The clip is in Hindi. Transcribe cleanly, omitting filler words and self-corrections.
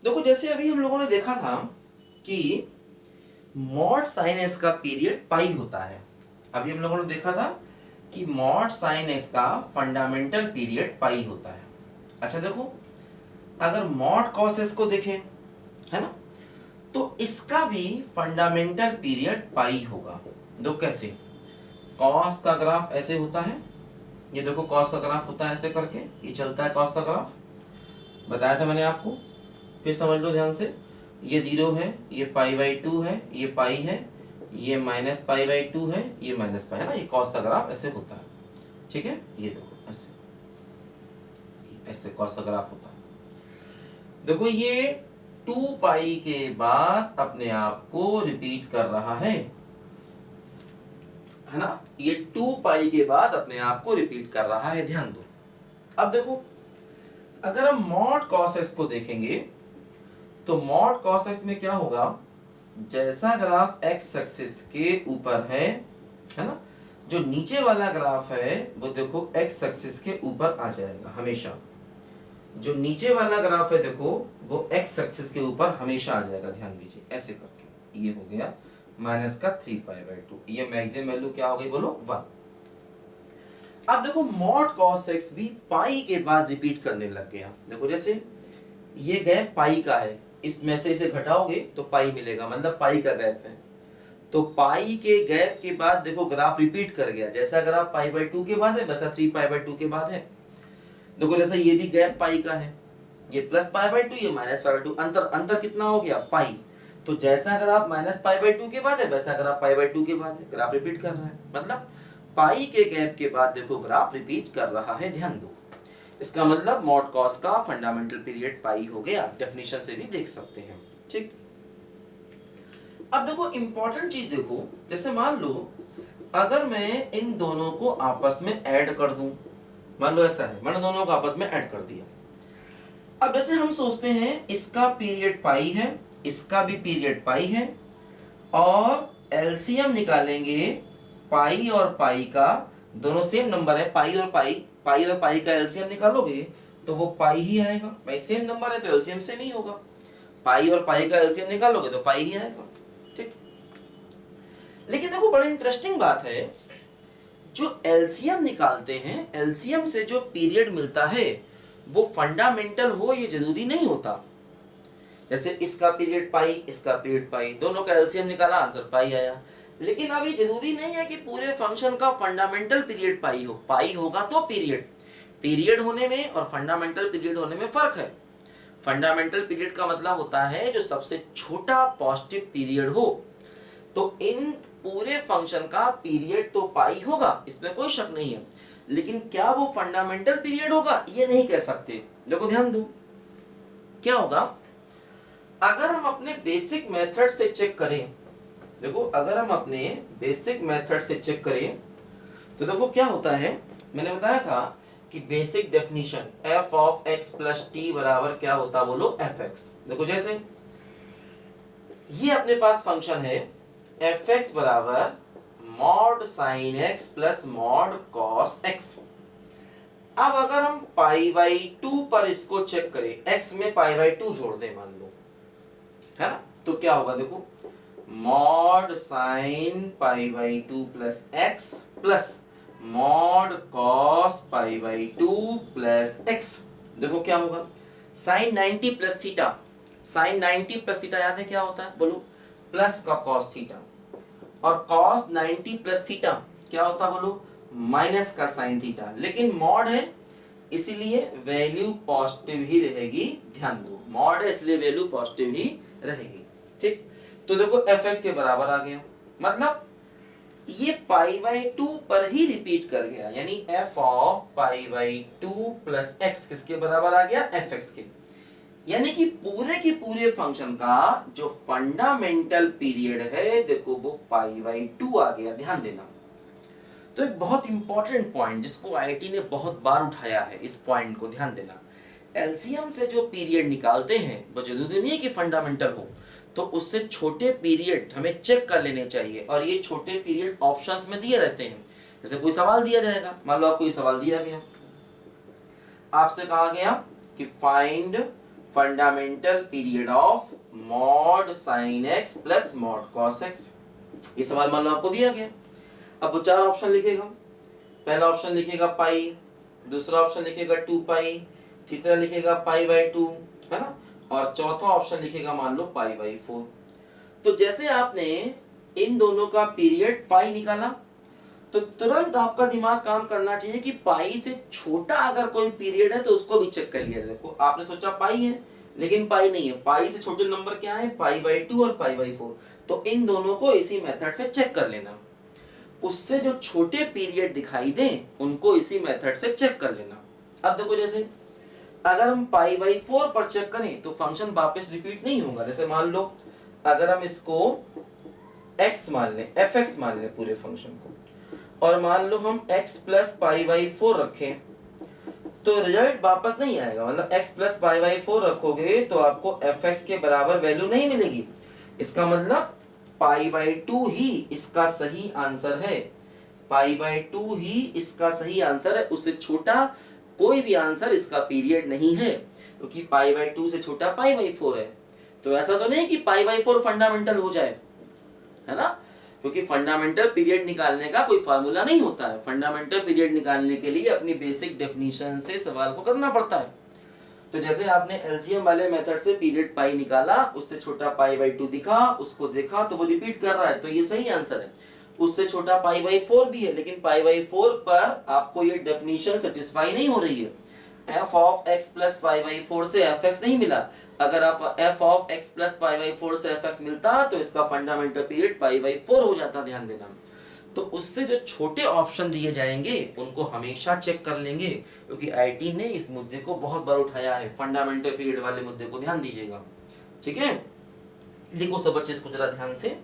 देखो जैसे अभी हम लोगों ने देखा था कि मॉड साइन एस का पीरियड पाई होता है। अभी हम लोगों ने देखा था कि मॉड साइन एस का फंडामेंटल पीरियड पाई होता है। अच्छा देखो, अगर मॉड कॉस एस को देखें, है ना, तो इसका भी फंडामेंटल पीरियड पाई होगा। दो कैसे, कॉस का ग्राफ ऐसे होता है, ये देखो कॉस का ग्राफ होता है ऐसे करके, ये चलता है कॉस का ग्राफ, बताया था मैंने आपको। फिर समझ लो ध्यान से, ये 0 है, ये पाई बाई 2 है, ये पाई है, ये माइनस पाई बाई 2 है, ये माइनस पाई है ना, ये कॉस का ग्राफ ऐसे होता है। ठीक है, ये देखो ऐसे ऐसे कॉस का ग्राफ होता है। देखो ये 2 पाई के बाद अपने आप को रिपीट कर रहा है ना, ये 2 पाई के बाद अपने आप को रिपीट कर रहा है, ध्यान दो। अब देखो, अगर हम मॉड कॉस एक्स को देखेंगे तो मॉड कॉस एक्स में क्या होगा, जैसा ग्राफ एक्स एक्सिस के ऊपर है ना, जो नीचे वाला ग्राफ है वो देखो एक्स एक्सिस के ऊपर आ जाएगा हमेशा। जो नीचे वाला ग्राफ है देखो वो एक्स एक्सिस के ऊपर हमेशा आ जाएगा, ध्यान दीजिए ऐसे करके। ये हो गया माइनस का 3 पाई बाई 2, ये मैक्सिमम वैल्यू क्या हो गई बोलो 1। अब देखो मॉड कॉस एक्स भी पाई के बाद रिपीट करने लग गया। देखो जैसे ये गैप पाई का है, इसमें से इसे घटाओगे तो पाई मिलेगा, मतलब पाई का गैप है। तो पाई के गैप के बाद देखो ग्राफ रिपीट कर गया, जैसा ग्राफ पाई बाई 2 के बाद है वैसा 3 पाई बाई 2 के बाद है। देखो जैसे ये भी गैप पाई का है, ये प्लस पाई बाई 2, ये माइनस पाई बाई 2, अंतर अंतर कितना हो गया पाई। तो जैसा ग्राफ माइनस पाई बाई 2 के बाद है वैसा ग्राफ पाई बाई 2 के बाद है, ग्राफ रिपीट कर रहा है, मतलब पाई के गैप के बाद देखो ग्राफ रिपीट कर रहा है, ध्यान दो। इसका मतलब मॉड कॉस का फंडामेंटल पीरियड पाई हो गया, डेफिनेशन से भी देख सकते हैं। ठीक, अब देखो इंपॉर्टेंट चीज देखो, जैसे मान लो अगर मैं इन दोनों को आपस में ऐड कर दूं, मान लो ऐसा है, मैंने दोनों को आपस में ऐड कर दिया। अब जैसे हम सोचते हैं इसका पीरियड पाई है, इसका भी पीरियड पाई है, और एलसीएम निकालेंगे पाई और पाई का, दोनों सेम नंबर है, पाई और पाई का एलसीएम निकालोगे तो वो पाई ही आएगा, भाई सेम नंबर है तो एलसीएम सेम ही होगा। पाई और पाई का एलसीएम निकालोगे तो पाई ही आएगा। ठीक, लेकिन देखो बड़ी इंटरेस्टिंग बात है, जो एलसीएम निकालते हैं, एलसीएम से जो पीरियड मिलता है वो फंडामेंटल हो ये जरूरी नहीं होता। जैसे इसका पीरियड पाई, इसका पीरियड पाई, दोनों का एलसीएम निकाला, आंसर पाई आया। लेकिन अब ये जरूरी नहीं है कि पूरे फंक्शन का फंडामेंटल पीरियड पाई हो, पाई होगा तो पीरियड। पीरियड होने में और फंडामेंटल पीरियड होने में फर्क है। फंडामेंटल पीरियड का मतलब होता है जो सबसे छोटा पॉजिटिव पीरियड हो। तो इन पूरे फंक्शन का पीरियड तो पाई होगा, इसमें कोई शक नहीं है, लेकिन क्या वो फंडामेंटल पीरियड होगा ये नहीं कह सकते। देखो ध्यान दो, क्या होगा अगर हम अपने बेसिक मेथड से चेक करें, देखो अगर हम अपने बेसिक मेथड से चेक करें तो देखो क्या होता है, मैंने बताया था कि basic definition f of x plus T बराबर क्या होता बोलो fx। देखो जैसे ये अपने पास फंक्शन है fx बराबर mod sine x plus mod cos x। अब अगर हम पाई बाई 2 पर इसको चेक करें, x में पाई बाई 2 जोड़ दें मान लो, है ना, तो क्या होगा देखो mod sine pi by 2 plus x plus mod cos pi by 2 plus x। देखो क्या होगा, sine 90 plus theta, sine 90 plus theta याद है क्या होता है बोलो, प्लस का कॉस थीटा, और कॉस 90 प्लस थीटा क्या होता है बोलो, माइनस का साइन थीटा। लेकिन मॉड है इसीलिए वैल्यू पॉजिटिव ही रहेगी, ध्यान दो, मॉड है इसलिए वैल्यू पॉजिटिव ही रहेगी। ठीक, तो देखो fx के बराबर आ गया, मतलब ये पाई बाई 2 पर ही रिपीट कर गया, यानी f of pi by 2 plus x किसके बराबर आ गया, fx के। यानी कि पूरे के पूरे फंक्शन का जो फंडामेंटल पीरियड है देखो वो पाई बाई 2 आ गया, ध्यान देना। तो एक बहुत इंपॉर्टेंट पॉइंट जिसको आईआईटी ने बहुत बार उठाया है, इस पॉइंट को ध्यान देना। एलसीएम से जो पीरियड निकालते हैं वो जरूरी नहीं है कि फंडामेंटल हो, तो उससे छोटे पीरियड हमें चेक कर लेने चाहिए, और ये छोटे पीरियड ऑप्शंस में दिए रहते हैं। जैसे कोई सवाल दिया जाएगा, मान लो आपको ये सवाल दिया गया, आपसे कहा गया कि find fundamental period of mod sine x plus mod cos x. ये सवाल मान लो आपको दिया गया। अब वो 4 ऑप्शन लिखेगा। पहला ऑप्शन लिखेगा पाई, दूसरा ऑप्शन लिखेगा 2 पाई, तीसरा लिखेगा पाई बाई 2, है ना, और चौथा ऑप्शन लिखेगा मान लो पाई बाई 4। तो जैसे आपने इन दोनों का पीरियड पाई निकाला तो तुरंत आपका दिमाग काम करना चाहिए कि पाई से छोटा अगर कोई पीरियड है तो उसको भी चेक कर लिया। देखो आपने सोचा पाई है लेकिन पाई नहीं है, पाई से छोटे नंबर क्या है, पाई बाई 2 और पाई बाई 4। तो इन दोनों को इसी मेथड से चेक कर लेना। उससे जो छोटे पीरियड दिखाई दे उनको इसी मेथड से चेक कर लेना। अब देखो जैसे अगर हम पाई बाई 4 पर चेक करें तो फंक्शन वापस रिपीट नहीं होगा। जैसे मान लो अगर हम इसको x मान लें, fx मान लें पूरे फंक्शन को, और मान लो हम x प्लस पाई बाई 4 रखें तो रिजल्ट वापस नहीं आएगा। मतलब x प्लस पाई बाई 4 रखोगे तो आपको fx के बराबर वैल्यू नहीं मिलेगी। इसका मतलब पाई बाई 2 ही इसका सही आंसर है। पाई बाई 2 ही इसका सही आंसर है, उससे छोटा कोई भी आंसर इसका पीरियड नहीं है, क्योंकि पाई बाई 2 से छोटा पाई बाई 4 है। तो ऐसा तो नहीं कि पाई बाई 4 फंडामेंटल हो जाए, है ना, क्योंकि फंडामेंटल पीरियड निकालने का कोई फार्मूला नहीं होता है। फंडामेंटल पीरियड निकालने के लिए अपनी बेसिक डेफिनेशन से सवाल को करना पड़ता है। तो जैसे आपने एलसीएम वाले मेथड से पीरियड पाई निकाला, उससे छोटा पाई बाई 2 दिखा, उसको देखा तो वो रिपीट कर रहा है, तो ये सही आंसर है। उससे छोटा पाई बाई 4 भी है, लेकिन पाई बाई 4 पर आपको ये डेफिनेशन सेटिस्फाई नहीं हो रही है। f of x plus pi by 4 से fx नहीं मिला। अगर आप f of x plus pi by 4 से fx मिलता तो इसका फंडामेंटल पीरियड पाई बाई 4 हो जाता। ध्यान देना। तो उससे जो छोटे ऑप्शन दिए जाएंगे उनको हमेशा चेक कर लेंगे, क्योंकि आईटी ने इस मुद्दे को बहुत बार उठाया है। फंडामेंटल पीरियड वाले मुद्दे को ध्यान दीजिएगा, ठीक है। लिखो सब बच्चे इसको जरा ध्यान से।